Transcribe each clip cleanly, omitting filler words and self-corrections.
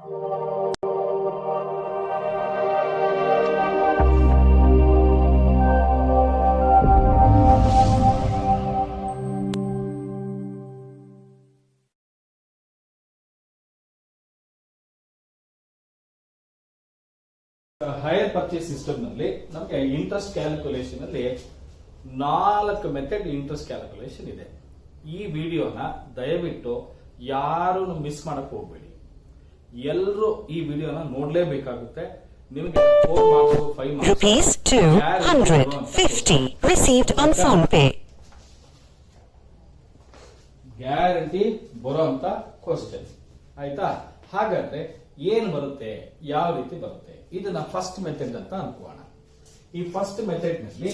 Higher purchase system ನಲ್ಲಿ ನಮಗೆ interest calculation ಅಲ್ಲಿ 4 ಮೆಥಡ್ ಇಂಟ್ರೆಸ್ಟ್ ಕ್ಯಾಲ್ಕುಲೇಷನ್ ಇದೆ. ಈ ವಿಡಿಯೋನ ದಯವಿಟ್ಟು ಯಾರು ಮಿಸ್ ಮಾಡಕ್ ಹೋಗ್ಬೇಡಿ. ಎಲ್ಲರೂ ಈ ವಿಡಿಯೋನ ನೋಡ್ಲೇಬೇಕಾಗುತ್ತೆ. ನಿಮಗೆ 4 marks 5 marks ₹250 received on PhonePe. Guarantee ಬರುವಂತ ಕ್ವಶನ್ ಆಯ್ತಾ. ಹಾಗಾದ್ರೆ ಏನ್ ಬರುತ್ತೆ, ಯಾವ ರೀತಿ ಬರುತ್ತೆ, ಇದನ್ನ ಫಸ್ಟ್ ಮೆಥಡ್ ಅಂತ ಅನ್ಕೋಣ. ಈ ಫಸ್ಟ್ ಮೆಥಡ್ ನಲ್ಲಿ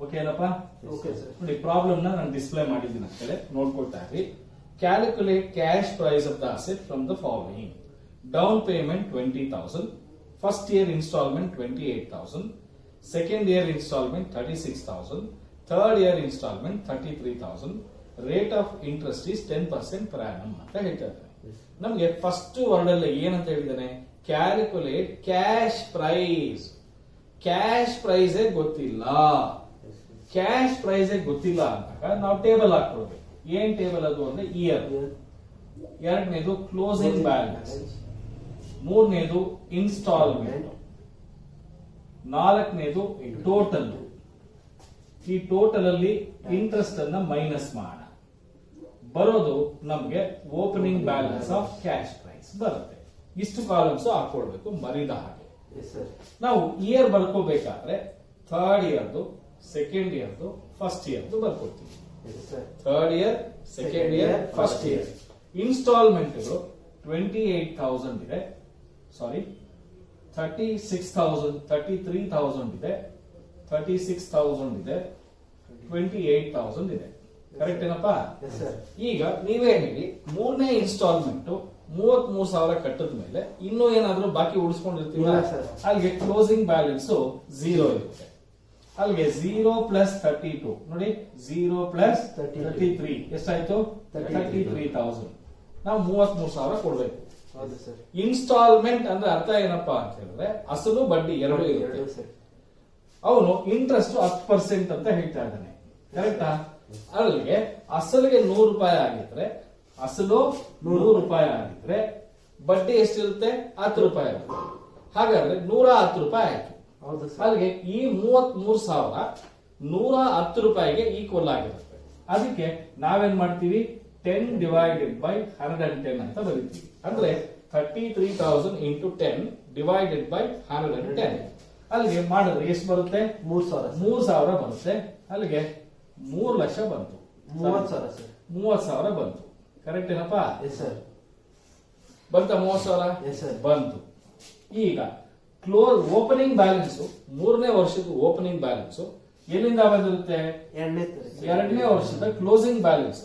ಓಕೆನಪ್ಪ? ನೋಡಿ, ಪ್ರಾಬ್ಲಮ್ ನಾನು ಡಿಸ್ಪ್ಲೇ ಮಾಡಿದ್ದೀನಿ ಅಂತೇಳಿ ನೋಡ್ಕೊಳ್ತಾ ಇರಿ. Calculate cash price of the asset from the following: down payment 20,000, first year instalment 28,000, second year instalment 36,000, third year instalment 33,000, rate of interest is 10% per annum ಅಂತ ಹೇಳ್ತಾ ಇದ್ದಾರೆ. ನಮ್ಗೆ ಫಸ್ಟ್ ವರ್ಡ್ ಅಲ್ಲಿ ಏನಂತ ಹೇಳಿದಾನೆ? Calculate cash price. Cash price ಗೊತ್ತಿಲ್ಲ. Cash price ಗೊತ್ತಿಲ್ಲ ಅಂದಾಗ ನಾವು ಟೇಬಲ್ ಹಾಕೊಳ್ಬೇಕು. ಏನ್ ಟೇಬಲ್ ಅದು ಅಂದ್ರೆ ಇಯರ್, ಎರಡನೇದು ಕ್ಲೋಸಿಂಗ್ ಬ್ಯಾಲೆನ್ಸ್, ಮೂರನೇದು ಇನ್ಸ್ಟಾಲ್ಮೆಂಟ್, ನಾಲ್ಕನೇದು ಟೋಟಲ್. ಈ ಟೋಟಲ್ ಅಲ್ಲಿ ಇಂಟ್ರೆಸ್ಟ್ ಅನ್ನ ಮೈನಸ್ ಮಾಡ ಬರೋದು ನಮ್ಗೆ opening balance of cash price ಬರುತ್ತೆ. ಇಷ್ಟು ಕಾಲಮ್ಸ್ ಹಾಕೊಳ್ಬೇಕು ಮರಿದ ಹಾಗೆ. ನಾವು ಇಯರ್ ಬರ್ಕೋಬೇಕಾದ್ರೆ ಥರ್ಡ್ ಇಯರ್ದು, ಸೆಕೆಂಡ್ ಇಯರ್ದು, ಫಸ್ಟ್ ಇಯರ್ದು ಬರ್ಕೊಳ್ತೀವಿ. Third year, second year, first year. ಇನ್ಸ್ಟಾಲ್ಮೆಂಟ್ಗಳು 28,000 ಇದೆ, ಸಾರಿ 36,000, 33,000 ಇದೆ, 36,000 ಇದೆ, 28,000 ಇದೆ. ಕರೆಕ್ಟ್ ಏನಪ್ಪಾ? ಈಗ ನೀವೇ ಹೇಳಿ, ಮೂರನೇ ಇನ್ಸ್ಟಾಲ್ಮೆಂಟ್ 33,000 ಕಟ್ಟದ ಮೇಲೆ ಇನ್ನೂ ಏನಾದ್ರೂ ಬಾಕಿ ಉಳಿಸ್ಕೊಂಡಿರ್ತೀವಿ. ಅಲ್ಲಿಗೆ ಕ್ಲೋಸಿಂಗ್ ಬ್ಯಾಲೆನ್ಸ್ 0 ಇರುತ್ತೆ. ಅಲ್ಲಿಗೆ 0 ಪ್ಲಸ್ 32 ನೋಡಿ, 0 ಪ್ಲಸ್ 33 ಎಷ್ಟಾಯ್ತು? 33,000. ನಾವು 33,000 ಕೊಡ್ಬೇಕು. ಇನ್ಸ್ಟಾಲ್ಮೆಂಟ್ ಅಂದ್ರೆ ಅರ್ಥ ಏನಪ್ಪಾ ಅಂತ ಹೇಳಿದ್ರೆ ಅಸಲು ಬಡ್ಡಿ ಎರಡು ಇರುತ್ತೆ. ಅವನು ಇಂಟ್ರೆಸ್ಟ್ 10% ಅಂತ ಹೇಳ್ತಾ ಇದ್ದಾನೆ. ಕರೆಕ್ಟಾ? ಅಲ್ಲಿಗೆ ಅಸಲಿಗೆ ₹100 ಆಗಿದ್ರೆ, ಅಸಲು ₹100 ಆಗಿದ್ರೆ ಬಡ್ಡಿ ಎಷ್ಟಿರುತ್ತೆ? ₹10 ಇರುತ್ತೆ. ಹಾಗಾದ್ರೆ ₹110 ಆಯ್ತು. ಅಲ್ಲಿಗೆ ಈ 33,000 ₹110 ಈಕ್ವಲ್ ಆಗಿರುತ್ತೆ. ಅದಕ್ಕೆ ನಾವೇನ್ ಮಾಡ್ತೀವಿ? 10 ಡಿವೈಡೆಡ್ ಬೈ 110 ಅಂತ ಬರೀತೀವಿ. ಅಂದ್ರೆ 33,000 ಇಂಟು 10 ಡಿವೈಡೆಡ್ ಬೈ 110. ಅಲ್ಲಿಗೆ ಮಾಡಿದ್ರೆ ಎಷ್ಟು ಬರುತ್ತೆ? 3,000 ಬರುತ್ತೆ. ಅಲ್ಲಿಗೆ 3 ಲಕ್ಷ ಬಂತು. 30,000 ಬಂತು. ಕರೆಕ್ಟ್ ಏನಪ್ಪಾ? ಬಂತ 30,000 ಬಂತು. ಈಗ ಓಪನಿಂಗ್ ಬ್ಯಾಲೆನ್ಸ್, ಮೂರನೇ ವರ್ಷದ ಓಪನಿಂಗ್ ಬ್ಯಾಲೆನ್ಸ್ ಎಲ್ಲಿಂದ ಬಂದಿರುತ್ತೆ? ಎರಡನೇ ವರ್ಷದ ಕ್ಲೋಸಿಂಗ್ ಬ್ಯಾಲೆನ್ಸ್.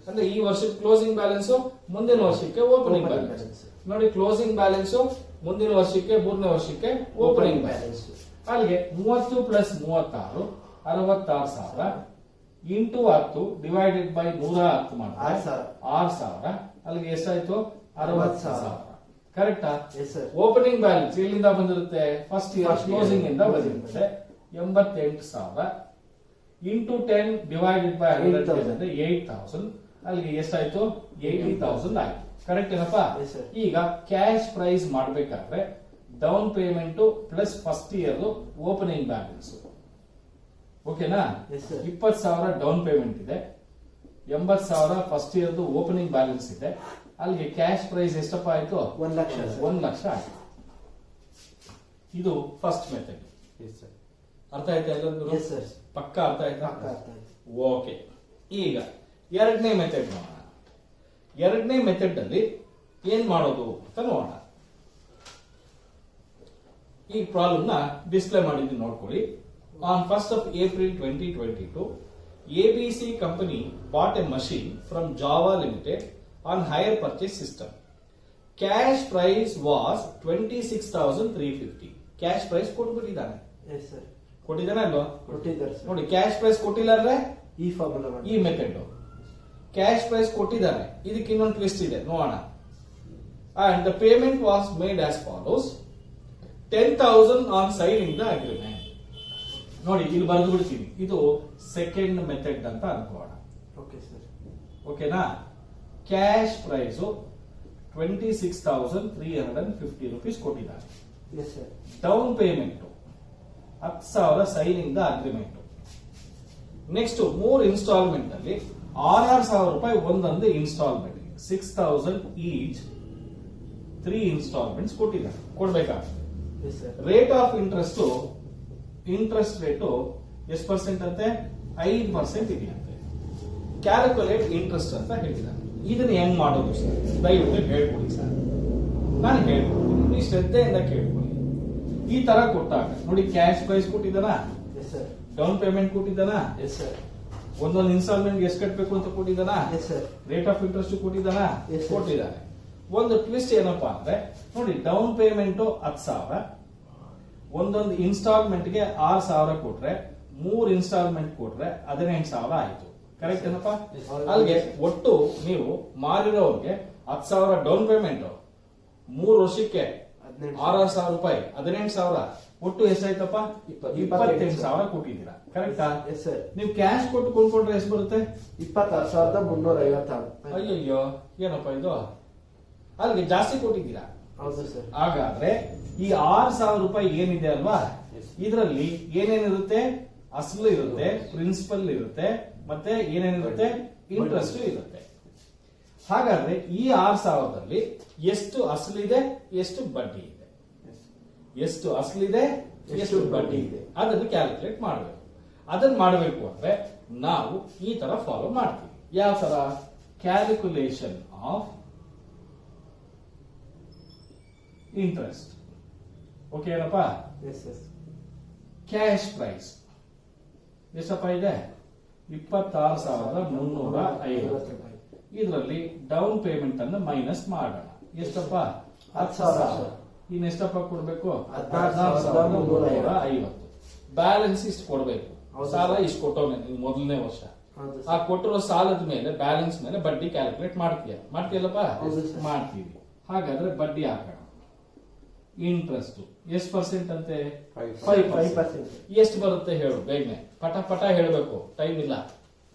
ಅಂದ್ರೆ ಈ ವರ್ಷದ ಕ್ಲೋಸಿಂಗ್ ಬ್ಯಾಲೆನ್ಸ್ ಮುಂದಿನ ವರ್ಷಕ್ಕೆ ಓಪನಿಂಗ್ ಬ್ಯಾಲೆನ್ಸ್. ನೋಡಿ, ಕ್ಲೋಸಿಂಗ್ ಬ್ಯಾಲೆನ್ಸ್ ಮುಂದಿನ ವರ್ಷಕ್ಕೆ, ಮೂರನೇ ವರ್ಷಕ್ಕೆ ಓಪನಿಂಗ್ ಬ್ಯಾಲೆನ್ಸ್. ಅಲ್ಲಿಗೆ 30 ಪ್ಲಸ್ 36 66,000 ಇಂಟು 10 ಡಿವೈಡೆಡ್ ಬೈ 110 ಮಾಡಿದ್ರೆ 6,000. ಅಲ್ಲಿಗೆ ಎಷ್ಟಾಯ್ತು? 60,000. ಕರೆಕ್ಟಾ? ಓಪನಿಂಗ್ ಬ್ಯಾಲೆನ್ಸ್ ಎಲ್ಲಿಂದ ಬಂದಿರುತ್ತೆ? ಫಸ್ಟ್ ಇಯರ್ ಕ್ಲೋಸಿಂಗ್ ಇಂದ ಬಂದಿರುತ್ತೆ. 88,000 ಇಂಟು 10 ಡಿವೈಡೆಡ್ ಬೈ 110 8,000. ಅಲ್ಲಿಗೆ ಎಷ್ಟಾಯ್ತು? 80,000 ಆಯ್ತು. ಕರೆಕ್ಟ್ ಏನಪ್ಪಾ? ಈಗ ಕ್ಯಾಶ್ ಪ್ರೈಸ್ ಮಾಡಬೇಕಾದ್ರೆ down payment plus first year opening balance. ಓಕೆನಾ? 20,000 ಡೌನ್ ಪೇಮೆಂಟ್ ಇದೆ, 80,000 ಫಸ್ಟ್ ಇಯರ್ದು ಓಪನಿಂಗ್ ಬ್ಯಾಲೆನ್ಸ್ ಇದೆ. ಅಲ್ಲಿಗೆ ಕ್ಯಾಶ್ ಪ್ರೈಸ್ ಎಷ್ಟಪ್ಪ ಆಯ್ತು? 1 ಲಕ್ಷ ಆಯ್ತು. ಇದು ಫಸ್ಟ್ ಮೆಥಡ್. ಅರ್ಥ ಆಯ್ತಾ ಎಲ್ಲರಿಗೂ? ಪಕ್ಕ ಅರ್ಥ ಆಯ್ತಾ? ಓಕೆ. ಈಗ ಎರಡನೇ ಮೆಥಡ್ ನೋಡೋಣ. ಎರಡನೇ ಮೆಥಡ್ ಅಲ್ಲಿ ಏನ್ ಮಾಡೋದು ಅಂತ ನೋಡೋಣ. ಈ ಪ್ರಾಬ್ಲಮ್ ನ ಡಿಸ್ಪ್ಲೇ ಮಾಡಿದ್ದೀನಿ ನೋಡ್ಕೊಳ್ಳಿ. On 1st of April 2022, ABC company bought a machine from Java Limited on hire purchase system. Cash price was 26,350. Cash price ಕೊಟ್ಬಿಟ್ಟಿದ್ದಾನೆ. ಕೊಟ್ಟಿದ್ದಾನೆ ಅಲ್ವಾ? ನೋಡಿ, ಕ್ಯಾಶ್ ಪ್ರೈಸ್ ಕೊಟ್ಟಿಲ್ಲ ಅಂದ್ರೆ ಈ ಮೆಥಡ್. ಕ್ಯಾಶ್ ಪ್ರೈಸ್ ಕೊಟ್ಟಿದ್ದಾನೆ, ಇದಕ್ಕೆ ಇನ್ನೊಂದು ಟ್ವಿಸ್ಟ್ ಇದೆ ನೋಡೋಣ. And the payment was made as follows 10,000 on signing the agreement. ನೋಡಿ ಇಲ್ಲಿ ಬರೆದು ಬಿಡ್ತೀನಿ, ಇದು ಸೆಕೆಂಡ್ ಮೆಥಡ್ ಅಂತ ಅನ್ಕೋಣ. Okay sir. ಓಕೆನಾ? ಕ್ಯಾಶ್ ಪ್ರೈಸ್ 26,350 rupees ಕೊಟ್ಟಿದ್ದಾರೆ. Yes sir. Down payment 10,000 signing the agreement. Next 3 installment ಅಲ್ಲಿ 6,000 ರೂಪಾಯಿ ಒಂದೊಂದು ಇನ್ಸ್ಟಾಲ್ಮೆಂಟ್ 6,000 ಈಚ್ 3 ಇನ್ಸ್ಟಾಲ್ಮೆಂಟ್ಸ್ ಕೊಟ್ಟಿದ್ದಾರೆ, ಕೊಡ್ಬೇಕಾಗ್ತದೆ. S sir. Rate of interest rate ಎಷ್ಟು ಪರ್ಸೆಂಟ್ ಅಂತೆ? 5% ಇದೆಯಂತೆ. ಕ್ಯಾಲ್ಕುಲೇಟ್ ಇಂಟ್ರೆಸ್ಟ್ ಅಂತ ಹೇಳಿದ್ದಾರೆ. ಇದನ್ನ ಹೆಂಗ್ ಮಾಡೋದು ಸರ್? ದಯವಿಟ್ಟು ಹೇಳ್ಕೊಡಿ ಸರ್, ನಾನು ಹೇಳ್ಕೊಡ್ತೀನಿ, ನೀವು ಶ್ರದ್ಧೆಯಿಂದ ಕೇಳ್ಕೊಳ್ಳಿ. ಈ ತರ ಕೊಟ್ಟಾಗ ನೋಡಿ, ಕ್ಯಾಶ್ ಪ್ರೈಸ್ ಕೊಟ್ಟಿದ್ದಾನ, ಎಸ್ ಸರ್. ಡೌನ್ ಪೇಮೆಂಟ್ ಕೊಟ್ಟಿದ್ದಾನ, ಎಸ್ ಸರ್. ಒಂದೊಂದು ಇನ್ಸ್ಟಾಲ್ಮೆಂಟ್ ಎಷ್ಟು ಕಟ್ಟಬೇಕು ಅಂತ ಕೊಟ್ಟಿದ್ದಾನ, yes sir. Rate of interest ಕೊಟ್ಟಿದ್ದಾನ, Yes, sir. ಕೊಟ್ಟಿದ್ದಾನೆ. ಒಂದು ಟ್ವಿಸ್ಟ್ ಏನಪ್ಪಾ ಅಂದ್ರೆ ನೋಡಿ, ಡೌನ್ ಪೇಮೆಂಟ್ 10,000, ಒಂದೊಂದು ಇನ್ಸ್ಟಾಲ್ಮೆಂಟ್ ಗೆ 6,000 ಕೊಟ್ರೆ 3 ಇನ್ಸ್ಟಾಲ್ಮೆಂಟ್ ಕೊಟ್ರೆ 18,000 ಆಯ್ತು. ಕರೆಕ್ಟ್ ಏನಪ್ಪಾ? Yes. ಅಲ್ಲಿಗೆ ಒಟ್ಟು ನೀವು ಮಾರಿರೋರ್ಗೆ 10,000 ಡೌನ್ ಪೇಮೆಂಟ್, 3 ವರ್ಷಕ್ಕೆ 6,000 ರೂಪಾಯಿ, 18,000, ಒಟ್ಟು ಎಷ್ಟಾಯ್ತಪ್ಪ? 28,000 ಕೊಟ್ಟಿದ್ದೀರಾ. ಕರೆಕ್ಟಾ? Yes sir. ನೀವು ಕ್ಯಾಶ್ ಕೊಟ್ಟು ಕೊಂಡ್ಕೊಂಡ್ರೆ ಎಷ್ಟು ಬರುತ್ತೆ? 26,356. ಅಯ್ಯಯ್ಯೋ, ಏನಪ್ಪ ಇದು? ಅಲ್ಲಿಗೆ ಜಾಸ್ತಿ ಕೊಟ್ಟಿದ್ದೀರಾ. ಹೌದು ಸರ್. ಹಾಗಾದ್ರೆ ಈ 6,000 ರೂಪಾಯಿ ಏನಿದೆ ಅಲ್ವಾ, ಇದರಲ್ಲಿ ಏನೇನಿರುತ್ತೆ? ಅಸಲು ಇರುತ್ತೆ, ಪ್ರಿನ್ಸಿಪಲ್ ಇರುತ್ತೆ, ಮತ್ತೆ ಏನೇನಿರುತ್ತೆ? ಇಂಟ್ರೆಸ್ಟ್ ಇರುತ್ತೆ. ಹಾಗಾದ್ರೆ ಈ 6,000ದಲ್ಲಿ ಎಷ್ಟು ಅಸಲಿದೆ, ಎಷ್ಟು ಬಡ್ಡಿ ಇದೆ? ಎಷ್ಟು ಅಸಲಿದೆ, ಎಷ್ಟು ಬಡ್ಡಿ ಇದೆ? ಅದನ್ನು ಕ್ಯಾಲ್ಕುಲೇಟ್ ಮಾಡಬೇಕು. ಅದನ್ನ ಮಾಡಬೇಕು ಅಂದ್ರೆ ನಾವು ಈ ತರ ಫಾಲೋ ಮಾಡ್ತೀವಿ. ಯಾವ ತರ? Calculation of interest. ಓಕೆ ಏನಪ್ಪಾ? Yes yes. ಕ್ಯಾಶ್ ಪ್ರೈಸ್ ಎಷ್ಟಪ್ಪ ಇದೆ? 26,350. ಇದರಲ್ಲಿ ಡೌನ್ ಪೇಮೆಂಟ್ ಅನ್ನು ಮೈನಸ್ ಮಾಡೋಣ. ಎಷ್ಟಪ್ಪ? 10,000. ಇನ್ನೆಷ್ಟಪ್ಪ ಕೊಡ್ಬೇಕು? 16,350. ಬ್ಯಾಲೆನ್ಸ್ ಇಷ್ಟು ಕೊಡ್ಬೇಕು. ಸಾಲ ಇಷ್ಟು ಕೊಟ್ಟವನೆ ನೀವು ಮೊದಲನೇ ವರ್ಷ. ಆ ಕೊಟ್ಟಿರೋ ಸಾಲದ ಮೇಲೆ ಬ್ಯಾಲೆನ್ಸ್ ಮೇಲೆ ಬಡ್ಡಿ ಕ್ಯಾಲ್ಕುಲೇಟ್ ಮಾಡ್ತೀಯಲ್ಲಪ್ಪ? ಮಾಡ್ತೀವಿ. ಹಾಗಾದ್ರೆ ಬಡ್ಡಿ ಹಾಕೋಣ. ಇಂಟ್ರೆಸ್ಟ್ ಎಷ್ಟು ಪರ್ಸೆಂಟ್ ಅಂತೆ? 5%. ಎಷ್ಟು ಬರುತ್ತೆ ಹೇಳು ಬೇಗನೆ, ಪಟ ಪಟ ಹೇಳಬೇಕು, ಟೈಮ್ ಇಲ್ಲ.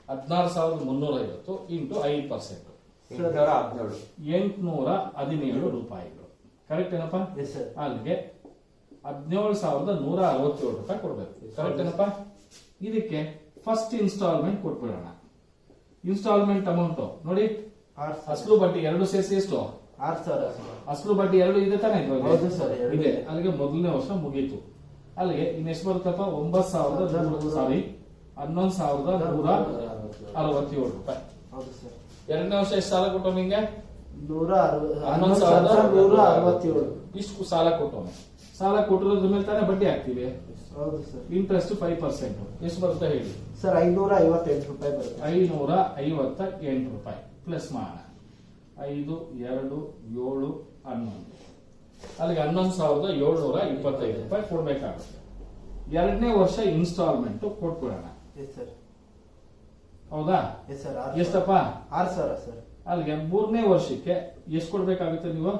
16,350 ಇಂಟು 5%, 817 ರೂಪಾಯಿಗಳು. ಕರೆಕ್ಟ್ ಏನಪ್ಪಾ? ಅಲ್ಲಿಗೆ 17,167 ರೂಪಾಯಿ ಕೊಡ್ಬೇಕು. ಕರೆಕ್ಟ್ ಏನಪ್ಪಾ? ಇದಕ್ಕೆ ಫಸ್ಟ್ ಇನ್ಸ್ಟಾಲ್ಮೆಂಟ್ ಕೊಟ್ಬಿಡೋಣ. ಇನ್ಸ್ಟಾಲ್ಮೆಂಟ್ ಅಮೌಂಟ್ ನೋಡಿ, ಅಸಲು ಬಡ್ಡಿ ಎರಡು ಸೇರಿಸಿ ಎಷ್ಟು? 6,000. ಅಸಲು ಬಡ್ಡಿ ಎರಡು ಇದೆ ತಾನೇ? ಹೌದು ಸರ್, ಎರಡು ಇದೆ. ಅಲ್ಲಿಗೆ ಮೊದಲನೇ ವರ್ಷ ಮುಗೀತು. ಅಲ್ಲಿಗೆ ಇನ್ನೆಷ್ಟು ಬರುತ್ತಪ್ಪ? 11,167 ರೂಪಾಯಿ. ಹೌದು ಸರ್. ಎರಡನೇ ವರ್ಷ ಎಷ್ಟು ಸಾಲ ಕೊಟ್ಟವ್ ನಿಂಗೆ? 11,167. ಇಷ್ಟು ಸಾಲ ಕೊಟ್ಟವನು. ಸಾಲ ಕೊಟ್ಟಿರೋದ್ರ ಮೇಲೆ ತಾನೇ ಬಡ್ಡಿ ಹಾಕ್ತಿವಿ. ಹೌದು ಸರ್. ಇಂಟ್ರೆಸ್ಟ್ 5%. ಎಷ್ಟು ಬರುತ್ತೆ ಹೇಳಿ ಸರ್? 558 ರೂಪಾಯಿ ಬರುತ್ತೆ. 558 ರೂಪಾಯಿ ಪ್ಲಸ್ ಮಾಡೋಣ. 5, 2, 7, 11. ಅಲ್ಲಿಗೆ 11,725 ರೂಪಾಯಿ ಕೊಡ್ಬೇಕಾಗುತ್ತೆ. ಎರಡನೇ ವರ್ಷ ಇನ್ಸ್ಟಾಲ್ಮೆಂಟ್ ಕೊಟ್ಬಿಡೋಣ. ಹೌದಾ? ಎಷ್ಟಪ್ಪ? 6,000 ಸರ್. ಅಲ್ಲಿಗೆ ಮೂರನೇ ವರ್ಷಕ್ಕೆ ಎಷ್ಟು ಕೊಡ್ಬೇಕಾಗುತ್ತೆ ನೀವು?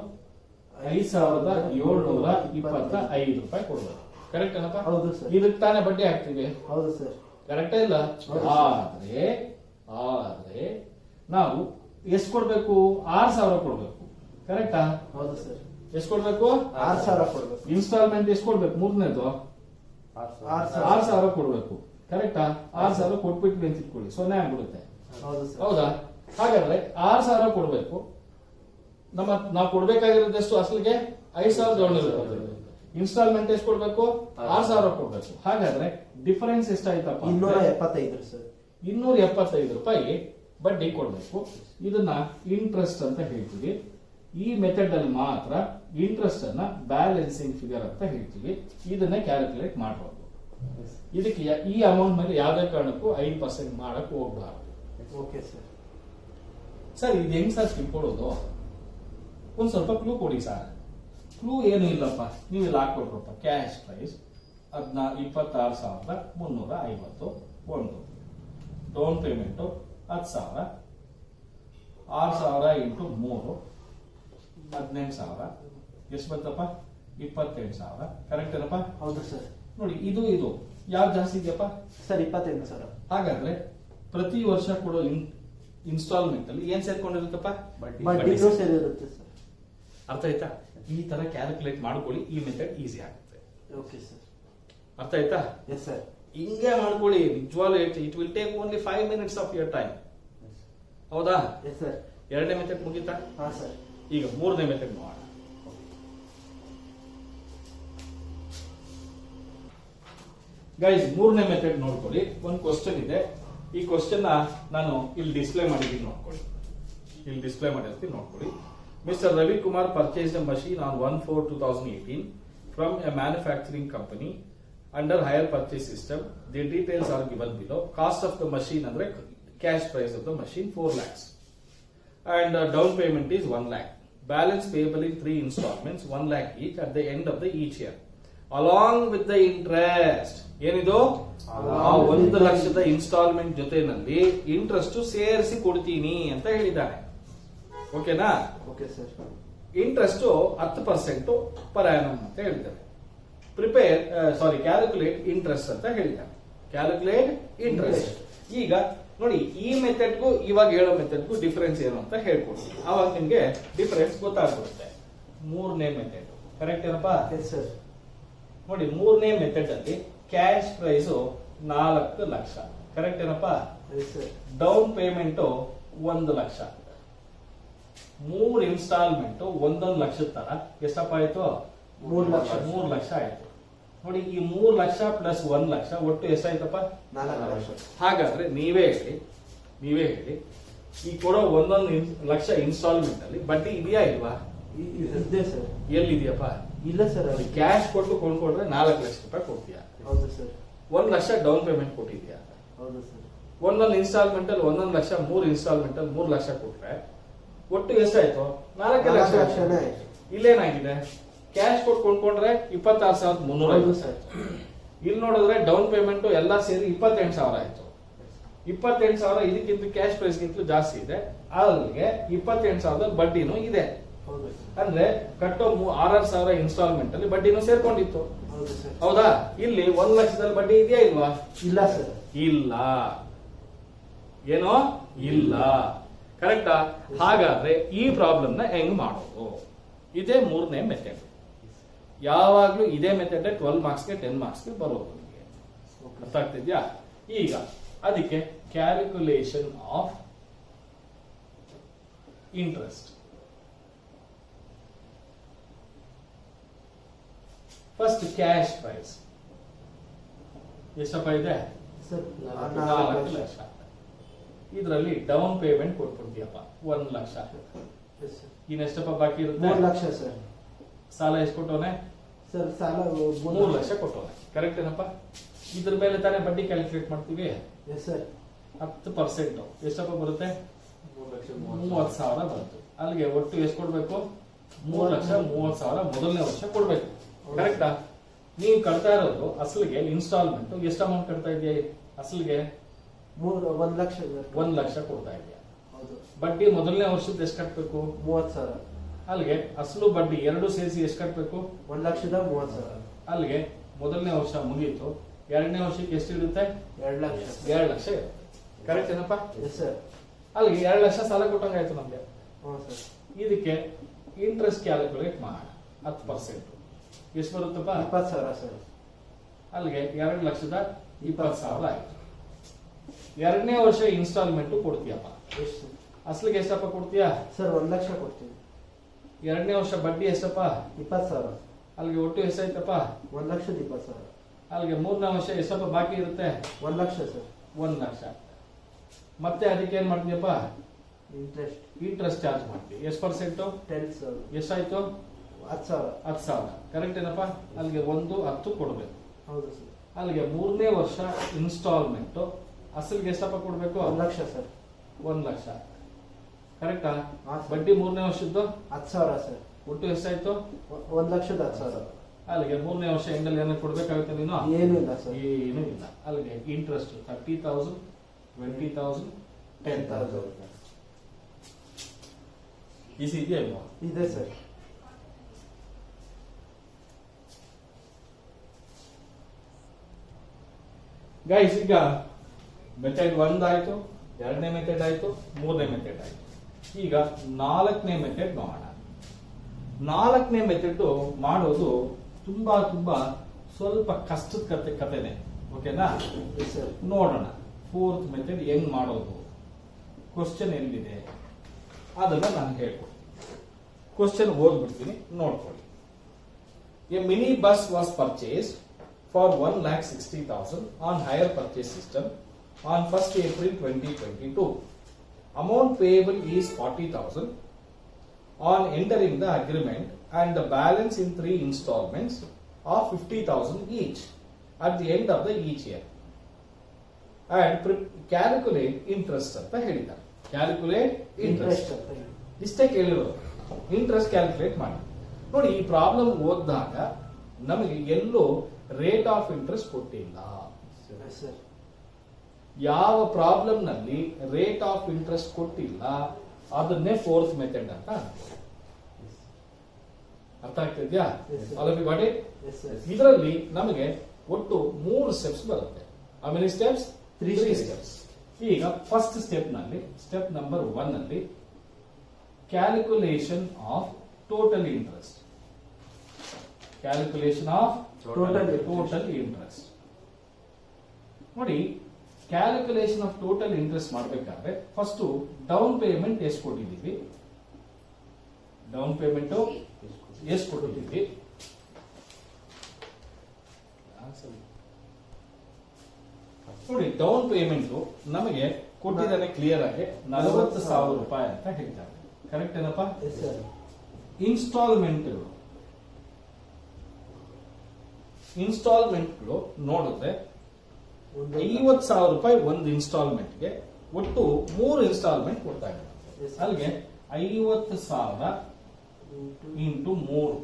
5,725 ರೂಪಾಯಿ ಕೊಡ್ಬೇಕು. ಕರೆಕ್ಟ್ ಏನಪ್ಪ? ಹೌದು ಸರ್. ಇದಕ್ಕೆ ತಾನೇ ಬಡ್ಡಿ ಹಾಕ್ತೀವಿ. ಹೌದು ಸರ್. ಕರೆಕ್ಟೇ ಇಲ್ಲ? ಆದ್ರೆ ನಾವು ಎಷ್ಟು ಕೊಡ್ಬೇಕು? 6,000 ಕೊಡ್ಬೇಕು. ಕರೆಕ್ಟಾ? ಹೌದು ಸರ್. ಎಷ್ಟು ಕೊಡ್ಬೇಕು? 6,000 ಕೊಡ್ಬೇಕು. ಇನ್ಸ್ಟಾಲ್ಮೆಂಟ್ ಎಷ್ಟು ಕೊಡ್ಬೇಕು? ಮೂರನೇದು 6,000 ಕೊಡ್ಬೇಕು. ಕರೆಕ್ಟಾ? 6,000 ಕೊಟ್ಬಿಟ್ವಿ ಅಂತ ಇಟ್ಕೊಳ್ಳಿ, 0 ಆಗ್ಬಿಡುತ್ತೆ. ಹೌದಾ? ಹಾಗಾದ್ರೆ 6,000 ಕೊಡ್ಬೇಕು. ನಾವು ಕೊಡ್ಬೇಕಾಗಿರೋದು ಎಷ್ಟು? ಅಸಲಿಗೆ 5,720. ಇನ್ಸ್ಟಾಲ್ಮೆಂಟ್ ಎಷ್ಟು ಕೊಡ್ಬೇಕು? 6,000 ಕೊಡ್ಬೇಕು. ಹಾಗಾದ್ರೆ ಡಿಫರೆನ್ಸ್ ಎಷ್ಟಾಯ್ತಪ್ಪ? 275 ಸರ್. 275 ರೂಪಾಯಿ ಬಡ್ಡಿ ಕೊಡ್ಬೇಕು. ಇದನ್ನ ಇಂಟ್ರೆಸ್ಟ್ ಅಂತ ಹೇಳ್ತೀವಿ. ಈ ಮೆಥಡ್ ಅಲ್ಲಿ ಮಾತ್ರ ಇಂಟ್ರೆಸ್ಟ್ ಅನ್ನ ಬ್ಯಾಲೆನ್ಸಿಂಗ್ ಫಿಗರ್ ಅಂತ ಹೇಳ್ತೀವಿ. ಇದನ್ನ ಕ್ಯಾಲ್ಕುಲೇಟ್ ಮಾಡಬಹುದು. ಇದಕ್ಕೆ ಈ ಅಮೌಂಟ್ ಮೇಲೆ ಯಾವುದೇ ಕಾರಣಕ್ಕೂ 5% ಮಾಡಕ್ ಹೋಗ್ಬಾರ್ದು. Okay sir. ಸರ್ ಇದು ಹೆಂಗ್ ಸರ್ ತಿಳ್ಕೊಳ್ಳೋದು? ಒಂದ್ ಸ್ವಲ್ಪ ಕ್ಲೂ ಕೊಡಿ ಸರ್. ಕ್ಲೂ ಏನು ಇಲ್ಲಪ್ಪ, ನೀವು ಇಲ್ಲಿ ಹಾಕೊಟ್ರಪ್ಪ. Cash price 26,350. ಒಂದು ಡೌನ್ ಪೇಮೆಂಟ್ 10,000, 6,000 ಇಂಟು 3 18,000 ಎಷ್ಟು ಬಂತಪ್ಪ 28,000 ಕರೆಕ್ಟ್ ಏನಪ್ಪ ಹೌದು ಸರ್. ನೋಡಿ ಇದು ಯಾವ್ದು ಜಾಸ್ತಿ ಇದೆಯಪ್ಪ ಸರ್ 28,000. ಹಾಗಾದ್ರೆ ಪ್ರತಿ ವರ್ಷ ಕೊಡೋ ಇನ್ಸ್ಟಾಲ್ಮೆಂಟ್ ಅಲ್ಲಿ ಏನ್ ಸೇರ್ಕೊಂಡಿರುತ್ತಪ್ಪ ಬಡ್ಡಿನೂ ಸೇರಿರುತ್ತೆ ಸರ್. ಅರ್ಥ ಆಯ್ತಾ ಈ ತರ ಕ್ಯಾಲ್ಕುಲೇಟ್ ಮಾಡ್ಕೊಳ್ಳಿ ಈ ಮೆಥಡ್ ಈಸಿ ಆಗುತ್ತೆ ಓಕೆ ಸರ್. ಅರ್ಥ ಆಯ್ತಾ ಎಸ್ ಸರ್. ಹಿಂಗೆ ಮಾಡ್ಕೊಳ್ಳಿ ನಿಜವಾಗ್ಲೂ it will take only 5 minutes of your time ಹೌದಾ ಎಸ್ ಸರ್. ಎರಡನೇ ಮೆಥಡ್ ಮುಗೀತಾ ಹಾ ಸರ್. ಈಗ ಮೂರನೇ ಮೆಥಡ್ ನೋಡೋಣ ಗೈಸ್ ಮೂರನೇ ಮೆಥಡ್ ನೋಡ್ಕೊಳ್ಳಿ ಒಂದು ಕ್ವಶನ್ ಇದೆ ಈ ಕ್ವಶನ್ ನಾನು ಇಲ್ಲಿ ಡಿಸ್ಪ್ಲೇ ಮಾಡಿದ್ದೀನಿ ನೋಡ್ಕೊಳ್ಳಿ ಇಲ್ಲಿ ಡಿಸ್ಪ್ಲೇ ಮಾಡಿರ್ತೀನಿ ನೋಡ್ಕೊಳ್ಳಿ mister Ravi Kumar purchase a machine on 1/4/2018 from a manufacturing company under hire purchase system the details are given below cost of the machine ಅಂದ್ರೆ cash price of the machine 4 lakhs and down payment is 1 lakh. Balance payable in 3 installments, 1 lakh each at the end of the each year. Along with the interest. ಏನಿದು ಆ 1 ಲಕ್ಷದ instalment ಜೊತೆನಲ್ಲಿ interest ಸೇರಿಸಿ ಕೊಡ್ತೀನಿ ಅಂತ ಹೇಳಿದ್ದಾನೆ ಓಕೆನಾ okay sir. Interest 10% per annum ಅಂತ ಹೇಳಿದ್ದಾರೆ ಕ್ಯಾಲ್ಕುಲೇಟ್ ಇಂಟ್ರೆಸ್ಟ್ ಅಂತ ಹೇಳಿದ್ದಾನೆ ಕ್ಯಾಲ್ಕುಲೇಟ್ ಇಂಟ್ರೆಸ್ಟ್ ಈಗ ನೋಡಿ ಈ ಮೆಥಡ್ಗೂ ಇವಾಗ ಹೇಳೋ ಮೆಥಡ್ಗೂ ಡಿಫರೆನ್ಸ್ ಏನು ಅಂತ ಹೇಳ್ಕೊಡ್ತೀನಿ ಅವಾಗ ನಿಮ್ಗೆ ಡಿಫರೆನ್ಸ್ ಗೊತ್ತಾಗ್ಬಿಡುತ್ತೆ ಮೂರನೇ ಮೆಥಡ್ ಕರೆಕ್ಟ್ ಏನಪ್ಪಾ ಎಸ್ ಸರ್. ನೋಡಿ ಮೂರನೇ ಮೆಥಡ್ ಅಲ್ಲಿ ಕ್ಯಾಶ್ ಪ್ರೈಸ್ 4 ಲಕ್ಷ ಕರೆಕ್ಟ್ ಏನಪ್ಪಾ S sir. Down payment 1 lakh 3 instalment 1 ಲಕ್ಷದ ತರ ಎಷ್ಟಪ್ಪ ಆಯ್ತು 3 ಲಕ್ಷ. 3 ಲಕ್ಷ ಆಯ್ತು ನೋಡಿ ಈ 3 ಲಕ್ಷ ಪ್ಲಸ್ 1 ಲಕ್ಷ ಒಟ್ಟು ಎಷ್ಟಾಯ್ತಪ್ಪ 4 ಲಕ್ಷ. ಹಾಗಾದ್ರೆ ನೀವೇ ಹೇಳಿ ಈ ಕೊಡೋ 1 ಲಕ್ಷ ಇನ್ಸ್ಟಾಲ್ಮೆಂಟ್ ಅಲ್ಲಿ ಬಡ್ಡಿ ಇದೆಯಾ ಇಲ್ವಾ ಇದೆ ಸರ್. ಎಲ್ಲಿದೆಯಪ್ಪ ಇಲ್ಲ ಸರ್. ಅದು ಕ್ಯಾಶ್ ಕೊಟ್ಟು ಕೊಂಡ್ಕೊಂಡ್ರೆ 4 ಲಕ್ಷ ರೂಪಾಯಿ ಕೊಡ್ತೀಯಾ ಹೌದು ಸರ್. 1 ಲಕ್ಷ ಡೌನ್ ಪೇಮೆಂಟ್ ಕೊಟ್ಟಿದ್ಯಾ ಹೌದು ಸರ್. 1 ಇನ್ಸ್ಟಾಲ್ಮೆಂಟ್ ಅಲ್ಲಿ 1 ಲಕ್ಷ 3 ಇನ್ಸ್ಟಾಲ್ಮೆಂಟ್ ಅಲ್ಲಿ 3 ಲಕ್ಷ ಕೊಟ್ರೆ ಒಟ್ಟು ಎಷ್ಟಾಯ್ತು 4 ಲಕ್ಷ ಲಕ್ಷನೇ ಆಯ್ತು. ಇಲ್ಲೇನಾಗಿದೆ ಕ್ಯಾಶ್ ಕೊಟ್ಟು ಕೊಂಡ್ಕೊಂಡ್ರೆ 26,300 ಹೌದು ಆಯ್ತು ಸರ್. ಇಲ್ಲಿ ನೋಡಿದ್ರೆ ಡೌನ್ ಪೇಮೆಂಟ್ ಎಲ್ಲ ಸೇರಿ 28,000 ಆಯ್ತು 28,000 ಇದಕ್ಕಿಂತ ಕ್ಯಾಶ್ ಪ್ರೈಸ್ ಗಿಂತಲೂ ಜಾಸ್ತಿ ಇದೆ ಅಲ್ಲಿಗೆ 28,000 ಬಡ್ಡಿನೂ ಇದೆ ಹೌದು ಸರ್. ಅಂದ್ರೆ ಕಟ್ಟೋ 6,000 ಇನ್ಸ್ಟಾಲ್ಮೆಂಟ್ ಅಲ್ಲಿ ಬಡ್ಡಿನೂ ಸೇರ್ಕೊಂಡಿತ್ತು ಹೌದು ಸರ್. ಹೌದಾ ಇಲ್ಲಿ 1 ಲಕ್ಷದಲ್ಲಿ ಬಡ್ಡಿ ಇದೆಯಾ ಇಲ್ವಾ ಇಲ್ಲ ಸರ್. ಇಲ್ಲ ಏನೋ ಇಲ್ಲ ಕರೆಕ್ಟಾ ಹಾಗಾದ್ರೆ ಈ ಪ್ರಾಬ್ಲಮ್ ನ ಹೆಂಗ್ ಮಾಡೋದು ಇದೇ ಮೂರನೇ ಮೆಥಡ್ ಯಾವಾಗ್ಲೂ ಇದೇ ಮೆಥಡ್ 12 ಮಾರ್ಕ್ಸ್ಗೆ 10 ಮಾರ್ಕ್ಸ್ಗೆ ಬರೋದು ನಿಮಗೆ ಅರ್ಥ ಆಗ್ತಿದ್ಯಾ ಈಗ ಅದಕ್ಕೆ calculation of interest first cash price ಎಷ್ಟಪ್ಪ ಇದೆ ಸರ್ 4 ಲಕ್ಷ ಇದರಲ್ಲಿ ಡೌನ್ ಪೇಮೆಂಟ್ ಕೊಟ್ಬಿಡ್ತೀಯಪ್ಪ 1 ಲಕ್ಷ ಎಸ್ ಸರ್. ಇನ್ನೆಷ್ಟಪ್ಪ ಬಾಕಿ ಇರುತ್ತೆ 3 ಲಕ್ಷ ಸರ್. ಸಾಲ ಎಷ್ಟು ಕೊಟ್ಟವನೆ ಸರ್ ಸಾಲ 3 ಲಕ್ಷ ಕೊಟ್ಟವನೆ ಕರೆಕ್ಟ್ ಏನಪ್ಪ ಇದ್ರ ಮೇಲೆ ತಾನೇ ಬಡ್ಡಿ ಕ್ಯಾಲ್ಕುಲೇಟ್ ಮಾಡ್ತೀವಿ ಎಸ್ ಸರ್. 10% ಎಷ್ಟಪ್ಪ ಬರುತ್ತೆ 30,000 ಬಂತು ಅಲ್ಲಿಗೆ ಒಟ್ಟು ಎಷ್ಟು ಕೊಡ್ಬೇಕು 3,30,000 ಮೊದಲನೇ ವರ್ಷ ಕೊಡ್ಬೇಕು ಕರೆಕ್ಟಾ ನೀವು ಕಟ್ತಾ ಇರೋದು ಅಸಲಿಗೆ ಇನ್ಸ್ಟಾಲ್ಮೆಂಟ್ ಎಷ್ಟು ಅಮೌಂಟ್ ಕಟ್ತಾ ಇದೆಯಾ ಅಸಲಿಗೆ 1 ಲಕ್ಷ ಸರ್. 1 ಲಕ್ಷ ಕೊಡ್ತಾ ಇದೆಯಾ ಹೌದು. ಬಡ್ಡಿ ಮೊದಲನೇ ವರ್ಷದ ಎಷ್ಟು ಕಟ್ಬೇಕು 30,000. ಅಲ್ಲಿಗೆ ಅಸಲು ಬಡ್ಡಿ ಎರಡು ಸೇರಿಸಿ ಎಷ್ಟು ಕಟ್ಬೇಕು 1,30,000. ಅಲ್ಲಿಗೆ ಮೊದಲನೇ ವರ್ಷ ಮುಗೀತು ಎರಡನೇ ವರ್ಷಕ್ಕೆ ಎಷ್ಟಿರುತ್ತೆ 2 ಲಕ್ಷ. 2 ಲಕ್ಷ ಇರುತ್ತೆ ಕರೆಕ್ಟ್ ಏನಪ್ಪ ಎಸ್ ಸರ್. ಅಲ್ಲಿಗೆ 2 ಲಕ್ಷ ಸಾಲ ಕೊಟ್ಟಂಗಾಯ್ತು ನಮ್ಗೆ ಹ್ಞೂ ಸರ್. ಇದಕ್ಕೆ ಇಂಟ್ರೆಸ್ಟ್ ಕ್ಯಾಲ್ಕುಲೇಟ್ ಮಾಡೋಣ 10% ಎಷ್ಟು ಬರುತ್ತಪ್ಪ 20,000 ಸರ್. ಅಲ್ಲಿಗೆ 2,20,000 ಆಯ್ತು ಎರಡನೇ ವರ್ಷ ಇನ್ಸ್ಟಾಲ್ಮೆಂಟ್ ಕೊಡ್ತೀಯಪ್ಪ ಎಷ್ಟು ಅಸಲಿಗೆ ಎಷ್ಟಪ್ಪ ಕೊಡ್ತೀಯಾ ಸರ್ 1 ಲಕ್ಷ ಕೊಡ್ತೀವಿ. ಎರಡನೇ ವರ್ಷ ಬಡ್ಡಿ ಎಷ್ಟಪ್ಪ 20,000. ಅಲ್ಲಿಗೆ ಒಟ್ಟು ಎಷ್ಟಾಯ್ತಪ್ಪ 1,20,000. ಅಲ್ಲಿಗೆ ಮೂರನೇ ವರ್ಷ ಎಷ್ಟಪ್ಪ ಬಾಕಿ ಇರುತ್ತೆ 1 ಲಕ್ಷ ಸರ್. 1 ಲಕ್ಷ ಮತ್ತೆ ಅದಕ್ಕೆ ಏನ್ ಮಾಡ್ತೀಯಪ್ಪ ಇಂಟ್ರೆಸ್ಟ್ ಇಂಟ್ರೆಸ್ಟ್ ಚಾರ್ಜ್ ಮಾಡ್ತೀವಿ ಎಷ್ಟು ಪರ್ಸೆಂಟ್ 10,000. ಎಷ್ಟಾಯ್ತು 10,000. 10,000 ಕರೆಕ್ಟ್ ಏನಪ್ಪ ಅಲ್ಲಿಗೆ 1 ಕೊಡ್ಬೇಕು ಹೌದು ಸರ್. ಅಲ್ಲಿಗೆ ಮೂರನೇ ವರ್ಷ ಇನ್ಸ್ಟಾಲ್ಮೆಂಟ್ ಅಸಲಿಗೆ ಎಷ್ಟಪ್ಪ ಕೊಡ್ಬೇಕು 1 ಲಕ್ಷ ಸರ್. 1 ಲಕ್ಷ ಕರೆಕ್ಟಾ ಹಾ, ಸರ್. ಬಡ್ಡಿ ಮೂರನೇ ವರ್ಷದ್ದು 10,000 ಸರ್. ಒಟ್ಟು ಎಷ್ಟಾಯ್ತು 1,10,000. ಅಲ್ಲಿಗೆ ಮೂರನೇ ವರ್ಷ ಎಂಡಲ್ಲಿ ಏನೋ ಕೊಡ್ಬೇಕಾಗುತ್ತೆ ನೀನು ಏನೂ ಇಲ್ಲ ಸರ್. ಏನೂ ಇಲ್ಲ ಅಲ್ಲಿಗೆ ಇಂಟ್ರೆಸ್ಟ್ 30,000 20,000 10,000 10,000. ಈಸಿ ಇದೆಯಾ ಇಲ್ವಾ? ಇದೆ ಸರ್. ಗೈಸ್ ಈಗ ಮೆಥಡ್ 1 ಆಯ್ತು, ಎರಡನೇ ಮೆಥಡ್ ಆಯ್ತು, ಮೂರನೇ ಮೆಥಡ್ ಆಯ್ತು. ಈಗ ನಾಲ್ಕನೇ ಮೆಥಡ್ ನೋಡೋಣ. ನಾಲ್ಕನೇ ಮೆಥಡ್ ಮಾಡೋದು ತುಂಬಾ ತುಂಬಾ ಸ್ವಲ್ಪ ಕಷ್ಟದ ಕಥೆನೆ. ಓಕೆನಾ? Yes sir. ನೋಡೋಣ ಫೋರ್ತ್ ಮೆಥಡ್ ಹೆಂಗ್ ಮಾಡೋದು, ಕ್ವಶನ್ ಎಲ್ಲಿದೆ ಅದನ್ನ ನಾನು ಹೇಳ್ಕೊಡ್ತೀನಿ. ಕ್ವಶನ್ ಓದ್ಬಿಡ್ತೀನಿ, ನೋಡ್ಕೊಳ್ಳಿ. A mini bus pass purchased for 1,60,000 on hire purchase system on 1st April 2022. Amount payable is 40,000 on entering the agreement and the balance in 3 installments of 50,000 each at the end of the each year. And calculate interest ಅಂತ ಹೇಳಿದ್ದಾರೆ. Calculate interest. ಇಷ್ಟೇ ಕೇಳಿರೋದು. Interest calculate ಮಾಡಿ. ನೋಡಿ, ಈ problem ಓದಿದಾಗ ನಮಗೆ ಎಲ್ಲೋ rate of interest ಕೊಟ್ಟಿಲ್ಲ. Sir. ಯಾವ ಪ್ರಾಬ್ಲಮ್ ನಲ್ಲಿ ರೇಟ್ ಆಫ್ ಇಂಟ್ರೆಸ್ಟ್ ಕೊಟ್ಟಿಲ್ಲ ಅದನ್ನೇ ಫೋರ್ತ್ ಮೆಥಡ್ ಅಂತ ಅರ್ಥ ಆಗ್ತಿದ್ಯಾ? Yes sir. ಇದರಲ್ಲಿ ನಮಗೆ ಒಟ್ಟು 3 ಸ್ಟೆಪ್ಸ್ ಬರುತ್ತೆ. How many steps? 3 ಸ್ಟೆಪ್ಸ್. ಈಗ ಫಸ್ಟ್ ಸ್ಟೆಪ್ ನಲ್ಲಿ, ಸ್ಟೆಪ್ ನಂಬರ್ 1 ನಲ್ಲಿ calculation of total interest. Calculation of total interest. ನೋಡಿ, ಕ್ಯಾಲ್ಕುಲೇಷನ್ ಆಫ್ ಟೋಟಲ್ ಇಂಟ್ರೆಸ್ಟ್ ಮಾಡಬೇಕಾದ್ರೆ ಫಸ್ಟ್ ಡೌನ್ ಪೇಮೆಂಟ್ ಎಷ್ಟು ಕೊಟ್ಟಿದ್ದೀವಿ, ಡೌನ್ ಪೇಮೆಂಟ್ ಎಷ್ಟು ಕೊಟ್ಟಿದ್ದೀವಿ, ನೋಡಿ ಡೌನ್ ಪೇಮೆಂಟ್ ನಮಗೆ ಕೊಟ್ಟಿದ್ದಾನೆ ಕ್ಲಿಯರ್ ಆಗಿ 40,000 ರೂಪಾಯಿ ಅಂತ ಹೇಳ್ತಾರೆ. ಕರೆಕ್ಟ್ ಏನಪ್ಪ? Yes sir. ಇನ್ಸ್ಟಾಲ್ಮೆಂಟ್ಗಳು ನೋಡಿದ್ರೆ 50,000 ರೂಪಾಯಿ ಒಂದು ಇನ್ಸ್ಟಾಲ್ಮೆಂಟ್ಗೆ ಒಟ್ಟು 3 ಇನ್ಸ್ಟಾಲ್ಮೆಂಟ್ ಕೊಡ್ತಾ ಇದ್ದಾರೆ. ಅಲ್ಲಿಗೆ 50,000 ಇಂಟು 3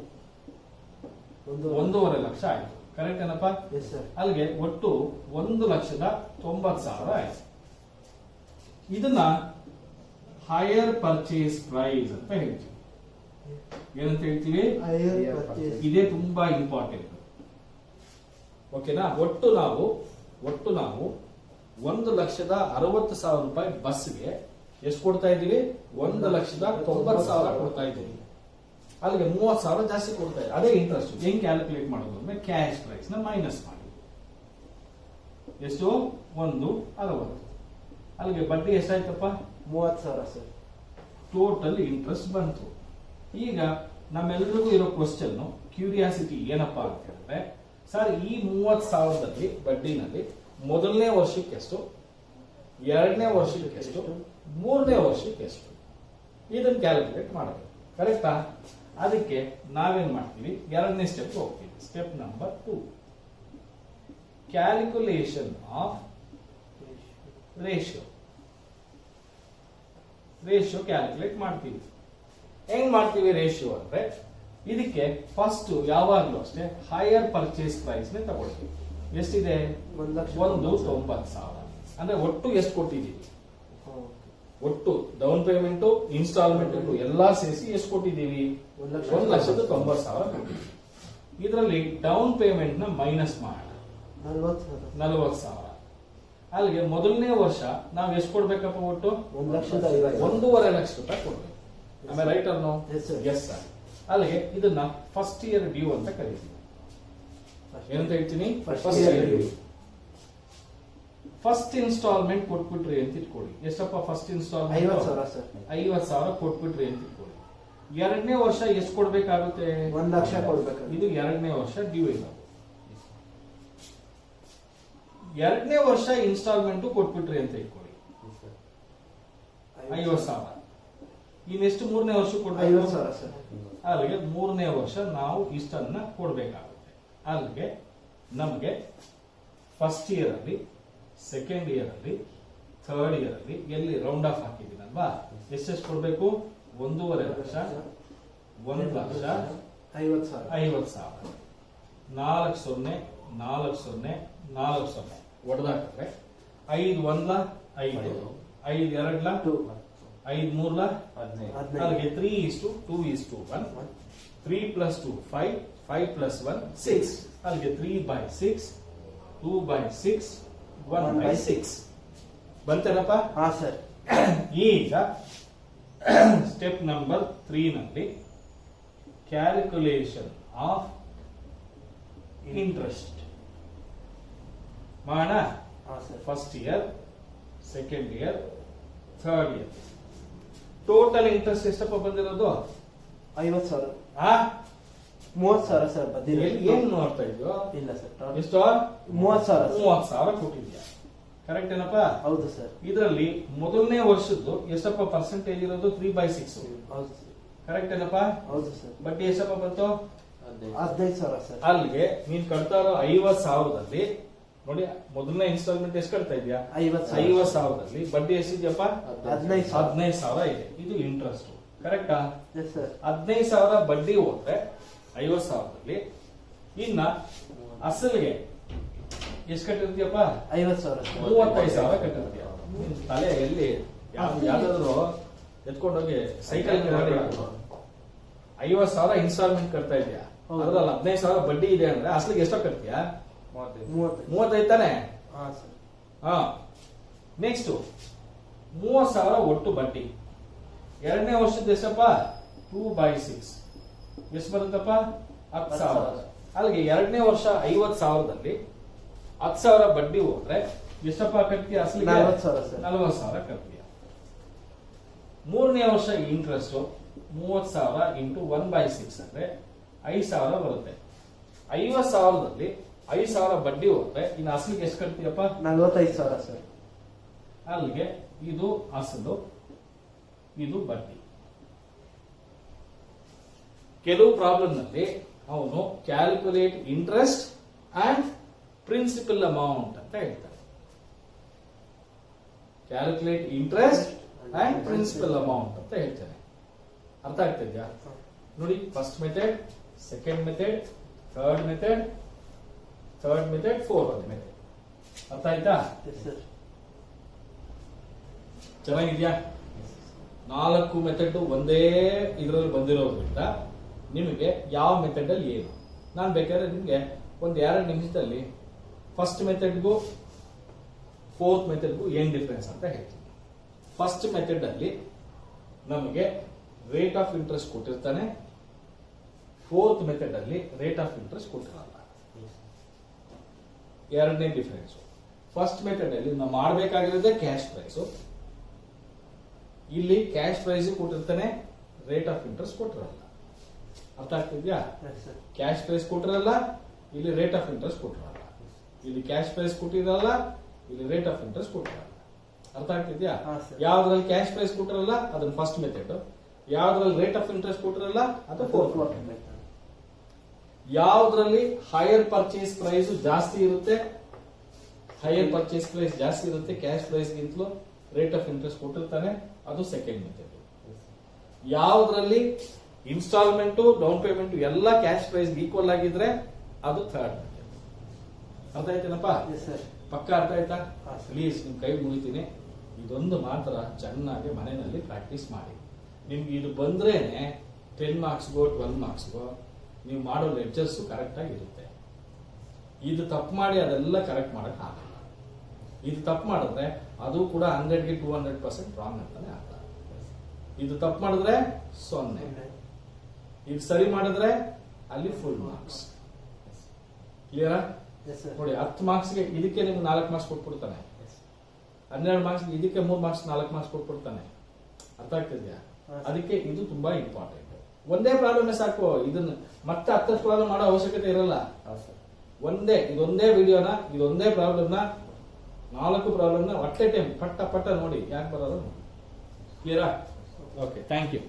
1.5 ಲಕ್ಷ ಆಯ್ತು. ಕರೆಕ್ಟ್ ಏನಪ್ಪ? S sir. ಅಲ್ಲಿಗೆ ಒಟ್ಟು 1,90,000 ಆಯ್ತು. ಇದನ್ನ ಹೈಯರ್ ಪರ್ಚೇಸ್ ಪ್ರೈಸ್ ಅಂತ ಹೇಳ್ತೀವಿ. ಏನಂತ ಹೇಳ್ತೀವಿ? Higher purchase. ಇದೇ ತುಂಬಾ ಇಂಪಾರ್ಟೆಂಟ್. ಓಕೆನಾ? ಒಟ್ಟು ನಾವು 1,60,000 ರೂಪಾಯಿ ಬಸ್ಗೆ ಎಷ್ಟು ಕೊಡ್ತಾ ಇದ್ದೀವಿ? 1,90,000 ಕೊಡ್ತಾ ಇದ್ದೀವಿ. ಅಲ್ಲಿಗೆ 30,000 ಜಾಸ್ತಿ ಕೊಡ್ತಾ ಇದ್ದೀವಿ. ಅದೇ ಇಂಟ್ರೆಸ್ಟ್. ಹೆಂಗ್ ಕ್ಯಾಲ್ಕುಲೇಟ್ ಮಾಡೋದು ಅಂದ್ರೆ ಕ್ಯಾಶ್ ಪ್ರೈಸ್ ನ ಮೈನಸ್ ಮಾಡಿ. ಎಷ್ಟು? 1,60. ಅಲ್ಲಿಗೆ ಬಡ್ಡಿ ಎಷ್ಟಾಯ್ತಪ್ಪ? 30,000 ಸರ್. ಟೋಟಲ್ ಇಂಟ್ರೆಸ್ಟ್ ಬಂತು. ಈಗ ನಮ್ಮೆಲ್ಲರಿಗೂ ಇರೋ ಕ್ವಶನ್ ಕ್ಯೂರಿಯಾಸಿಟಿ ಏನಪ್ಪಾ ಅಂತ ಹೇಳಿದ್ರೆ, ಸರ್ ಈ 30,000ದಲ್ಲಿ ಬಡ್ಡಿನಲ್ಲಿ ಮೊದಲನೇ ವರ್ಷಕ್ಕೆ ಎಷ್ಟು, ಎರಡನೇ ವರ್ಷಕ್ಕೆ ಎಷ್ಟು, ಮೂರನೇ ವರ್ಷಕ್ಕೆ ಎಷ್ಟು, ಇದನ್ನ ಕ್ಯಾಲ್ಕುಲೇಟ್ ಮಾಡಬೇಕು. ಕರೆಕ್ಟಾ? ಅದಕ್ಕೆ ನಾವೇನ್ ಮಾಡ್ತೀವಿ, ಎರಡನೇ ಸ್ಟೆಪ್ ಹೋಗ್ತೀವಿ. Step number 2, calculation of ratio. Ratio calculate ಮಾಡ್ತೀವಿ. ಹೆಂಗ್ ಮಾಡ್ತೀವಿ ರೇಷಿಯೋ ಅಂದ್ರೆ, ಇದಕ್ಕೆ ಫಸ್ಟ್ ಯಾವಾಗ್ಲೂ ಅಷ್ಟೇ ಹೈಯರ್ ಪರ್ಚೇಸ್ ಪ್ರೈಸ್ ನೇ ತಗೊಳ್ತೀವಿ. ಎಷ್ಟಿದೆ? 1,90,000. ಅಂದ್ರೆ ಒಟ್ಟು ಎಷ್ಟು ಕೊಟ್ಟಿದ್ದೀವಿ? ಒಟ್ಟು ಡೌನ್ ಪೇಮೆಂಟ್, ಇನ್ಸ್ಟಾಲ್ಮೆಂಟ್ ಎಲ್ಲಾ ಸೇರಿಸಿ ಎಷ್ಟು ಕೊಟ್ಟಿದ್ದೀವಿ? 1,90,000 ಕೊಟ್ಟಿದ್ದೀವಿ. ಇದರಲ್ಲಿ ಡೌನ್ ಪೇಮೆಂಟ್ ನ ಮೈನಸ್ ಮಾಡೋಣ, 40,000. ಅಲ್ಲಿಗೆ ಮೊದಲನೇ ವರ್ಷ ನಾವು ಎಷ್ಟು ಕೊಡ್ಬೇಕಪ್ಪ? ಒಟ್ಟು 1,50,000 ರೂಪಾಯಿ ಕೊಡ್ಬೇಕು. ಆಮೇಲೆ ರೈಟ್ ಅನ್ನೋ? Yes sir. ಅಲ್ಲಿಗೆ ಇದನ್ನ ಫಸ್ಟ್ ಇಯರ್ ಡ್ಯೂ ಅಂತ ಕರೀತೀವಿ. ಏನಂತ ಹೇಳ್ತೀನಿ? First year due. First installment ಕೊಟ್ಬಿಟ್ರಿ ಅಂತ ಇಟ್ಕೊಳ್ಳಿ. ಎಷ್ಟಪ್ಪ ಫಸ್ಟ್ ಇನ್ಸ್ಟಾಲ್ಮೆಂಟ್? 50,000 ಕೊಟ್ಬಿಟ್ರಿ ಅಂತ ಇಟ್ಕೊಳ್ಳಿ. ಎರಡನೇ ವರ್ಷ ಎಷ್ಟು ಕೊಡ್ಬೇಕಾಗುತ್ತೆ? 1 ಲಕ್ಷ ಕೊಡ್ಬೇಕು. ಇದು ಎರಡನೇ ವರ್ಷ ಡ್ಯೂ ಇಲ್ಲ. ಎರಡನೇ ವರ್ಷ ಇನ್ಸ್ಟಾಲ್ಮೆಂಟ್ ಕೊಟ್ಬಿಟ್ರಿ ಅಂತ ಇಟ್ಕೊಳ್ಳಿ, 50,000. ಇನ್ನೆಷ್ಟು ಮೂರನೇ ವರ್ಷ ಕೊಡ್ಬೇಕು? 50,000 ಸರ್. ಅಲ್ಲಿಗೆ ಮೂರನೇ ವರ್ಷ ನಾವು ಇಷ್ಟನ್ನ ಕೊಡ್ಬೇಕಾಗುತ್ತೆ. ಅಲ್ಲಿಗೆ ನಮಗೆ ಫಸ್ಟ್ ಇಯರ್ ಅಲ್ಲಿ, ಸೆಕೆಂಡ್ ಇಯರ್ ಅಲ್ಲಿ, ಥರ್ಡ್ ಇಯರ್ ಅಲ್ಲಿ ಎಲ್ಲಿ ರೌಂಡ್ ಆಫ್ ಹಾಕಿದ್ದೀನಲ್ವಾ, ಎಷ್ಟೆಷ್ಟು ಕೊಡ್ಬೇಕು? 1.5 ಲಕ್ಷ, 1,50,000, 50,000. 4,0, 4,0, 4,0 ಹೊಡೆದಾಕಿದ್ರೆ 5 1 5, 5 2 5 ಮೂರ್ಲ ಹದಿನೈದು. ಅಲ್ಲಿಗೆ 3:2:1 3 + 2 5 5 + 1 6 ಅಲ್ಲಿಗೆ 3/6 2/6 1/6 ಬಂತೇನಪ್ಪ. ಹಾ ಸರ್. ಈಗ ಸ್ಟೆಪ್ ನಂಬರ್ 3 ನಲ್ಲಿ ಕ್ಯಾಲ್ಕುಲೇಷನ್ ಆಫ್ ಇಂಟ್ರೆಸ್ಟ್ ಮಾಡೋಣ. ಹಾ sir. First year, second year, third year total interest ಎಷ್ಟಪ್ಪ ಬಂದಿರೋದು? 50,000. ಆ 30,000 ಸರ್ ಬಂದಿಲ್ಲ. ಏನ್ ನೋಡ್ತಾ ಇದ್ಯೋ? ಇಲ್ಲ ಸರ್. ಎಷ್ಟು? 30,000. 30,000 ಕೊಟ್ಟಿದ್ಯಾ? ಕರೆಕ್ಟ್ ಏನಪ್ಪ? ಹೌದು ಸರ್. ಇದರಲ್ಲಿ ಮೊದಲನೇ ವರ್ಷದ್ದು ಎಷ್ಟಪ್ಪ ಪರ್ಸೆಂಟೇಜ್ ಇರೋದು? 3/6. ಹೌದು ಸರ್. ಕರೆಕ್ಟ್ ಏನಪ್ಪ? ಹೌದು ಸರ್. ಬಡ್ಡಿ ಎಷ್ಟಪ್ಪ ಬಂತು? 15,000 ಸರ್. ಅಲ್ಲಿಗೆ ನೀನ್ ಕಟ್ತಾ ಇರೋ 50,000ದಲ್ಲಿ ನೋಡಿ, ಮೊದಲನೇ ಇನ್ಸ್ಟಾಲ್ಮೆಂಟ್ ಎಷ್ಟು ಕಟ್ತಾ ಇದೆಯಾ? 50,000. 50,000ದಲ್ಲಿ ಬಡ್ಡಿ ಎಷ್ಟಿದ್ಯಪ್ಪ? 15,000. 15,000 ಇದೆ. ಇದು ಇಂಟ್ರೆಸ್ಟ್. ಕರೆಕ್ಟಾ? Yes sir. 15,000 ಬಡ್ಡಿ ಹೋದ್ರೆ 50,000ದಲ್ಲಿ ಇನ್ನ ಅಸಲಿಗೆ ಎಷ್ಟು ಕಟ್ಟಿರ್ತೀಯಪ್ಪ? 50,000 ಸರ್. 35,000 ಕಟ್ಟಿರ್ತೀಯ. ನಿನ್ ತಲೆ ಎಲ್ಲಿ ಯಾವ್ದಾದ್ರು ಎತ್ಕೊಂಡೋಗಿ ಸೈಕಲ್ ಮಾಡಿ 50,000 ಇನ್ಸ್ಟಾಲ್ಮೆಂಟ್ ಕಟ್ತಾ ಇದೆಯಾ? ಹೌದು. ಅದ್ರಲ್ಲಿ 15,000 ಬಡ್ಡಿ ಇದೆ ಅಂದ್ರೆ ಅಸಲಿಗೆ ಎಷ್ಟೋ ಕಟ್ತೀಯಾ? 35 ತಾನೆ? ಹಾ ಸರ್. ಹಾ. ನೆಕ್ಸ್ಟ್ 30,000 ಒಟ್ಟು ಬಡ್ಡಿ. ಎರಡನೇ ವರ್ಷದ ಎಷ್ಟಪ್ಪ? 2/6 ಎಷ್ಟು ಬರುತ್ತಪ್ಪ? 10,000. ಅಲ್ಲಿಗೆ ಎರಡನೇ ವರ್ಷ 50,000ದಲ್ಲಿ 10,000 ಬಡ್ಡಿ ಹೋದ್ರೆ ಎಷ್ಟಪ್ಪ ಕಟ್ತೀಯ? ಅಸಲಿಗೆ 40,000 ಸರ್. 40,000 ಕಟ್ತೀಯ. ಮೂರನೇ ವರ್ಷ ಇಂಟ್ರೆಸ್ಟ್ 30,000 ಇಂಟು 1/6 ಅಂದ್ರೆ 5,000 ಬರುತ್ತೆ. 50,000ದಲ್ಲಿ 5,000 ಬಡ್ಡಿ ಹೋದ್ರೆ ಇನ್ನು ಅಸಲಿಗೆ ಎಷ್ಟು ಕಟ್ತೀಯಪ್ಪ? 45,000 ಸರ್. ಅಲ್ಲಿಗೆ ಇದು ಅಸಲು, ಇದು ಬಡ್ಡಿ. ಕೆಲವು ಪ್ರಾಬ್ಲಮ್ ನಲ್ಲಿ ಅವನು calculate interest and principal amount ಅಂತ ಹೇಳ್ತಾರೆ. Calculate interest and principal amount ಅಂತ ಹೇಳ್ತಾರೆ. ಅರ್ಥ ಆಗ್ತಿದ್ಯಾ? ನೋಡಿ, first method, second method, third method, fourth method. ಅರ್ಥ ಆಯ್ತಾ? Yes sir. ಚೆನ್ನಾಗಿದ್ಯಾ? 4 ಮೆಥಡ್ ಒಂದೇ ಇದರಲ್ಲಿ ಬಂದಿರೋದ್ರಿಂದ ನಿಮಗೆ ಯಾವ ಮೆಥಡ್ ಅಲ್ಲಿ ಏನು, ನಾನು ಬೇಕಾದ್ರೆ ನಿಮಗೆ ಒಂದು 2 ನಿಮಿಷದಲ್ಲಿ ಫಸ್ಟ್ ಮೆಥಡ್ಗೂ ಫೋರ್ತ್ ಮೆಥಡ್ಗೂ ಏನ್ ಡಿಫರೆನ್ಸ್ ಅಂತ ಹೇಳ್ತೀನಿ. ಫಸ್ಟ್ ಮೆಥಡ್ ಅಲ್ಲಿ ನಮಗೆ ರೇಟ್ ಆಫ್ ಇಂಟ್ರೆಸ್ಟ್ ಕೊಟ್ಟಿರ್ತಾನೆ, ಫೋರ್ತ್ ಮೆಥಡ್ ಅಲ್ಲಿ ರೇಟ್ ಆಫ್ ಇಂಟ್ರೆಸ್ಟ್ ಕೊಟ್ಟಿರಲ್ಲ. ಎರಡನೇ ಡಿಫರೆನ್ಸ್. ಫಸ್ಟ್ ಮೆಥಡ್ ಅಲ್ಲಿ ನಾವು ಮಾಡಬೇಕಾಗಿರೋದೇ ಕ್ಯಾಶ್ ಪ್ರೈಸ್. ಇಲ್ಲಿ ಕ್ಯಾಶ್ ಪ್ರೈಸ್ ಕೊಟ್ಟಿರ್ತಾನೆ, ರೇಟ್ ಆಫ್ ಇಂಟ್ರೆಸ್ಟ್ ಕೊಟ್ಟಿರಲ್ಲ. ಅರ್ಥ ಆಗ್ತಿದ್ಯಾ? Yes sir. ಕ್ಯಾಶ್ ಪ್ರೈಸ್ ಕೊಟ್ಟಿರಲ್ಲ, ಇಲ್ಲಿ ರೇಟ್ ಆಫ್ ಇಂಟ್ರೆಸ್ಟ್ ಕೊಟ್ಟಿರಲ್ಲ. ಇಲ್ಲಿ ಕ್ಯಾಶ್ ಪ್ರೈಸ್ ಕೊಟ್ಟಿರಲ್ಲ, ಇಲ್ಲಿ ರೇಟ್ ಆಫ್ ಇಂಟ್ರೆಸ್ಟ್ ಕೊಟ್ಟಿರಲ್ಲ. ಅರ್ಥ ಆಗ್ತಿದ್ಯಾ? ಹಾ, ಸರ್. ಯಾವ್ದ್ರಲ್ಲಿ ಕ್ಯಾಶ್ ಪ್ರೈಸ್ ಕೊಟ್ಟಿರಲ್ಲ ಅದನ್ನ ಫಸ್ಟ್ ಮೆಥಡ್, ಯಾವ್ದ್ರಲ್ಲಿ ರೇಟ್ ಆಫ್ ಇಂಟ್ರೆಸ್ಟ್ ಕೊಟ್ಟಿರಲ್ಲ ಅದು ಫೋರ್ತ್ ಮೆಥಡ್. ಯಾವ್ದ್ರಲ್ಲಿ ಹೈಯರ್ ಪರ್ಚೇಸ್ ಪ್ರೈಸ್ ಜಾಸ್ತಿ ಇರುತ್ತೆ, ಕ್ಯಾಶ್ ಪ್ರೈಸ್ ಗಿಂತಲೂ ರೇಟ್ ಆಫ್ ಇಂಟ್ರೆಸ್ಟ್ ಕೊಟ್ಟಿರ್ತಾನೆ, ಅದು ಸೆಕೆಂಡ್ ಮೆಥಡ್. ಯಾವ್ದ್ರಲ್ಲಿ ಇನ್ಸ್ಟಾಲ್ಮೆಂಟ್, ಡೌನ್ ಪೇಮೆಂಟ್ ಎಲ್ಲ ಕ್ಯಾಶ್ ಪ್ರೈಸ್ ಈಕ್ವಲ್ ಆಗಿದ್ರೆ ಅದು ಥರ್ಡ್ ಮೆಥಡ್. ಅರ್ಥ ಆಯ್ತೇನಪ್ಪ? Yes sir. ಪಕ್ಕ ಅರ್ಥ ಆಯ್ತಾ? ಹಾ, ಸರ್. ಪ್ಲೀಸ್ ನಿಮ್ ಕೈ ಮುಗಿತೀನಿ, ಇದೊಂದು ಮಾತ್ರ ಚೆನ್ನಾಗಿ ಮನೆಯಲ್ಲಿ ಪ್ರಾಕ್ಟೀಸ್ ಮಾಡಿ. ನಿಮ್ಗೆ ಇದು ಬಂದ್ರೇನೆ 10 ಮಾರ್ಕ್ಸ್ಗೋ 12 ಮಾರ್ಕ್ಸ್ಗೋ ನೀವು ಮಾಡೋ ಲೆಕ್ಚರ್ಸ್ ಕರೆಕ್ಟ್ ಆಗಿ ಇರುತ್ತೆ. ಇದು ತಪ್ಪು ಮಾಡಿ ಅದೆಲ್ಲ ಕರೆಕ್ಟ್ ಮಾಡಕ್ ಆಗಲ್ಲ. ಇದು ತಪ್ಪು ಮಾಡಿದ್ರೆ ಅದು ಕೂಡ 100ಗೆ 200% ರಾಂಗ್ ಅಂತಾನೆ ಅರ್ಥ. ಇದು ತಪ್ಪು ಮಾಡಿದ್ರೆ 0, ಇದು ಸರಿ ಮಾಡಿದ್ರೆ ಅಲ್ಲಿ ಫುಲ್ ಮಾರ್ಕ್ಸ್. ಕ್ಲಿಯರಾ? Yes sir. ನೋಡಿ, 10 ಮಾರ್ಕ್ಸ್ಗೆ ಇದಕ್ಕೆ ನಿಮ್ಗೆ 4 ಮಾರ್ಕ್ಸ್ ಕೊಟ್ಬಿಡ್ತಾನೆ, 12 ಮಾರ್ಕ್ಸ್ ಇದಕ್ಕೆ 3 ಮಾರ್ಕ್ಸ್ 4 ಮಾರ್ಕ್ಸ್ ಕೊಟ್ಬಿಡ್ತಾನೆ. ಅರ್ಥ ಆಗ್ತಿದ್ಯಾ? ಅದಕ್ಕೆ ಇದು ತುಂಬಾ ಇಂಪಾರ್ಟೆಂಟ್. ಒಂದೇ ಪ್ರಾಬ್ಲಮ್ ಸಾಕು, ಇದನ್ನ ಮತ್ತೆ 10 ಪ್ರಾಬ್ಲಮ್ ಮಾಡೋ ಅವಶ್ಯಕತೆ ಇರಲ್ಲ. ಇದೊಂದೇ ವಿಡಿಯೋನ, ಇದೊಂದೇ ಪ್ರಾಬ್ಲಮ್ನ 4 ಪ್ರಾಬ್ಲಮ್ನ ಒಟ್ಟೆ ಟೈಮ್ ಪಟ್ಟ ನೋಡಿ ಯಾಕೆ ಬರೋದು. ಕ್ಲಿಯರಾ? Okay, thank you.